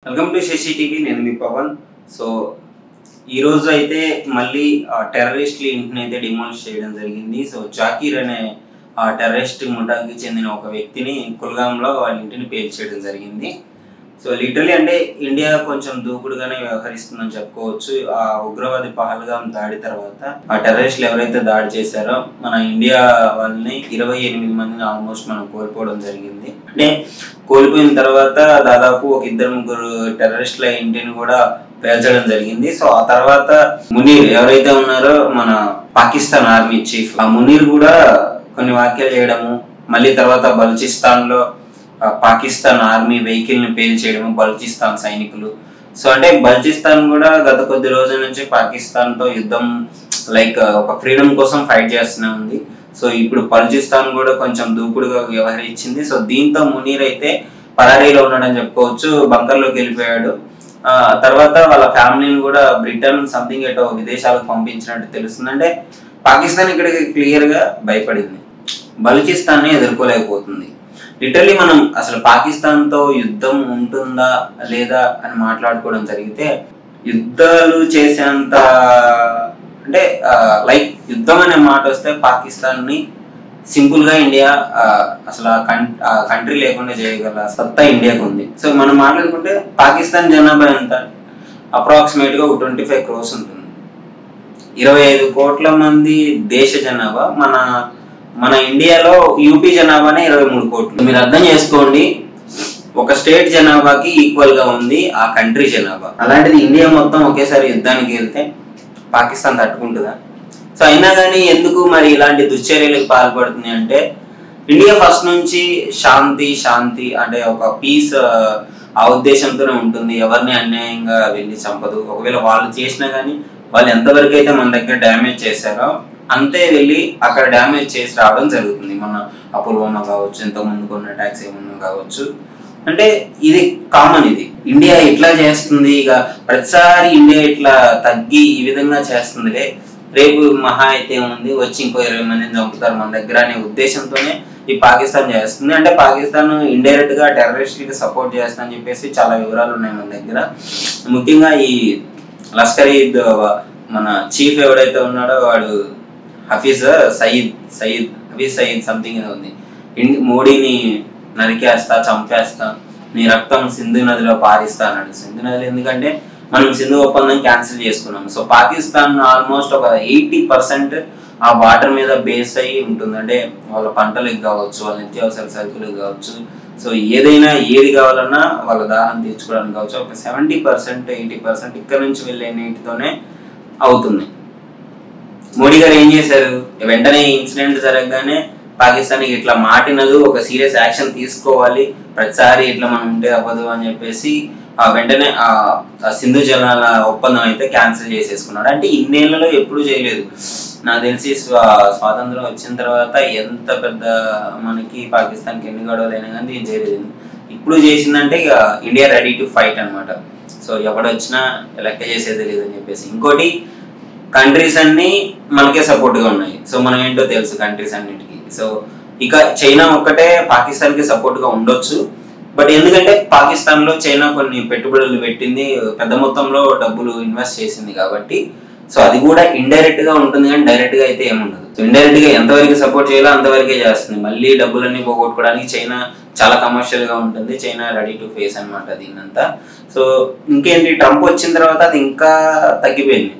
Welcome to Shashi TV. నేను మీ Pawan. So ఈ రోజు అయితే మళ్ళీ టెర్రరిస్టుల ఇంటిని అయితే డిమాలిష్ చేయడం జరిగింది. సో జాకీర్ అనే టెర్రరిస్ట్ ముఠాకి చెందిన ఒక వ్యక్తిని కుల్గాంలో వాళ్ళ ఇంటిని పేల్చేయడం జరిగింది. సో లిటరలీ అంటే ఇండియా కొంచెం దూకుడుగానే వ్యవహరిస్తుందని చెప్పుకోవచ్చు. ఆ ఉగ్రవాది పహల్గాం దాడి తర్వాత ఆ టెర్రరిస్టులు ఎవరైతే దాడి చేశారో మన ఇండియా వాళ్ళని 28 మందిని ఆల్మోస్ట్ మనం కోల్పోవడం జరిగింది. అంటే కోల్పోయిన తర్వాత దాదాపు ఒక 2-3 టెర్రరిస్టుల ఇంటిని కూడా పేల్చడం జరిగింది. సో ఆ తర్వాత మునీర్ ఎవరైతే ఉన్నారో మన పాకిస్తాన్ ఆర్మీ చీఫ్, ఆ మునీర్ కూడా కొన్ని వ్యాఖ్యలు చేయడము, మళ్ళీ తర్వాత బలూచిస్తాన్ లో పాకిస్తాన్ ఆర్మీ వెహికల్ ని పేల్చేయడము, బలూచిస్తాన్ సైనికులు. సో అంటే బలూచిస్తాన్ కూడా గత కొద్ది రోజుల నుంచి పాకిస్తాన్ తో యుద్ధం లైక్ ఒక ఫ్రీడమ్ కోసం ఫైట్ చేస్తూనే ఉంది. సో ఇప్పుడు బలూచిస్తాన్ కూడా కొంచెం దూకుడుగా వ్యవహరించింది. సో దీంతో మునీర్ అయితే పరారీలో ఉన్నాడని చెప్పుకోవచ్చు, బంకర్లోకి వెళ్ళిపోయాడు. తర్వాత వాళ్ళ ఫ్యామిలీని కూడా బ్రిటన్ సంథింగ్ ఎటో విదేశాలకు పంపించినట్టు తెలుస్తుంది. అంటే పాకిస్తాన్ ఇక్కడికి క్లియర్ గా భయపడింది, బలూచిస్తాన్ ని ఎదుర్కోలేకపోతుంది. లిటరలీ మనం అసలు పాకిస్తాన్ తో యుద్ధం ఉంటుందా లేదా అని మాట్లాడుకోవడం జరిగితే యుద్ధాలు చేసేంత అంటే లైక్ యుద్ధం అనే మాట వస్తే పాకిస్తాన్ ని సింపుల్ గా ఇండియా అసలు ఆ కంట్రీ లేకుండా చేయగల సత్తా ఇండియాకు ఉంది. సో మనం మాట్లాడుకుంటే పాకిస్తాన్ జనాభా ఎంత, అప్రాక్సిమేట్ గా 25 crores ఉంటుంది. 25 కోట్ల మంది దేశ జనాభా. మన ఇండియాలో యూపీ జనాభానే 23 కోట్లు. మీరు అర్థం చేసుకోండి, ఒక స్టేట్ జనాభాకి ఈక్వల్ గా ఉంది ఆ కంట్రీ జనాభా. అలాంటిది ఇండియా మొత్తం ఒకేసారి యుద్ధానికి వెళ్తే పాకిస్తాన్ తట్టుకుంటుందా? సో అయినా కానీ ఎందుకు మరి ఇలాంటి దుశ్చర్యలకు పాల్పడుతుంది అంటే ఇండియా ఫస్ట్ నుంచి శాంతి అంటే ఒక పీస్ ఆ ఉద్దేశంతోనే ఉంటుంది. ఎవరిని అన్యాయంగా వెళ్ళి చంపదు. ఒకవేళ వాళ్ళు చేసినా కానీ వాళ్ళు ఎంతవరకు అయితే మన దగ్గర డ్యామేజ్ చేశారో అంతే వెళ్ళి అక్కడ డ్యామేజ్ చేసి రావడం జరుగుతుంది. మన పుల్వామా కావచ్చు, ఇంతకుముందు కొన్ని అటాక్స్ ఏమన్నా కావచ్చు. అంటే ఇది కామన్. ఇది ఇండియా ఇట్లా చేస్తుంది, ఇక ప్రతిసారి ఇండియా ఇట్లా తగ్గి ఈ విధంగా చేస్తుందిలే, రేపు మహా అయితే ఉంది వచ్చి ఇంకో 20 మందిని చంపుతారు మన దగ్గర అనే ఉద్దేశంతోనే ఈ పాకిస్తాన్ చేస్తుంది. అంటే పాకిస్తాన్ ఇండైరెక్ట్ గా టెర్రరిస్ట్కి సపోర్ట్ చేస్తుందని చెప్పేసి చాలా వివరాలు ఉన్నాయి మన దగ్గర. ముఖ్యంగా ఈ లష్కర్-ఈ-తోయిబా మన చీఫ్ ఎవడైతే ఉన్నాడో వాడు హఫీజ్ సయీద్ సంథింగ్ ఉంది. మోడీని నరికేస్తా, చంపేస్తా, నీ రక్తం సింధు నదిలో పారిస్తా అన్నాడు. సింధు నదిలో ఎందుకంటే మనం సింధు ఒప్పందం క్యాన్సిల్ చేసుకున్నాం. సో పాకిస్తాన్ ఆల్మోస్ట్ ఒక 80% ఆ వాటర్ మీద బేస్ అయ్యి ఉంటుంది. అంటే వాళ్ళ పంటలకు కావచ్చు, వాళ్ళ నిత్యావసర సరుకులకు కావచ్చు, సో ఏదైనా ఏది కావాలన్నా వాళ్ళ దాహం తీర్చుకోవడానికి కావచ్చు, ఒక 70% 80% ఇక్కడ నుంచి వెళ్ళే నీటితోనే అవుతుంది. మోడీ గారు ఏం చేశారు, వెంటనే ఇన్సిడెంట్ జరగగానే పాకిస్తాన్కి ఇట్లా మాటినదు, ఒక సీరియస్ యాక్షన్ తీసుకోవాలి, ప్రతిసారి ఇట్లా మనం ఉంటే అవ్వదు అని చెప్పేసి వెంటనే ఆ సింధు జలాల ఒప్పందం అయితే క్యాన్సిల్ చేసేసుకున్నాడు. అంటే ఇన్నేళ్లలో ఎప్పుడు చేయలేదు. నాకు తెలిసి స్వాతంత్రం వచ్చిన తర్వాత ఎంత పెద్ద మనకి పాకిస్తాన్కి ఎన్ని గొడవలు అయినా కానీ ఏం చేయలేదు. ఇప్పుడు చేసిందంటే ఇక ఇండియా రెడీ టు ఫైట్ అనమాట. సో ఎవడొచ్చినా లెక్క చేసేది లేదని చెప్పేసి. ఇంకోటి, కంట్రీస్ అన్ని మనకే సపోర్ట్గా ఉన్నాయి. సో మనం ఏంటో తెలుసు కంట్రీస్ అన్నిటికీ. సో ఇక చైనా ఒక్కటే పాకిస్తాన్కి సపోర్ట్గా ఉండొచ్చు. బట్ ఎందుకంటే పాకిస్తాన్లో చైనా కొన్ని పెట్టుబడులు పెట్టింది, పెద్ద మొత్తంలో డబ్బులు ఇన్వెస్ట్ చేసింది కాబట్టి సో అది కూడా ఇండైరెక్ట్ గా ఉంటుంది, కానీ డైరెక్ట్ గా అయితే ఏముండదు. సో ఇండైరెక్ట్ గా ఎంతవరకు సపోర్ట్ చేయాలో అంతవరకే చేస్తుంది. మళ్ళీ డబ్బులన్నీ పోగొట్టుకోవడానికి చైనా చాలా కమర్షియల్ గా ఉంటుంది. చైనా రెడీ టు ఫేస్ అనమాట దీన్నంతా. సో ఇంకేంటి, ట్రంప్ వచ్చిన తర్వాత అది ఇంకా తగ్గిపోయింది.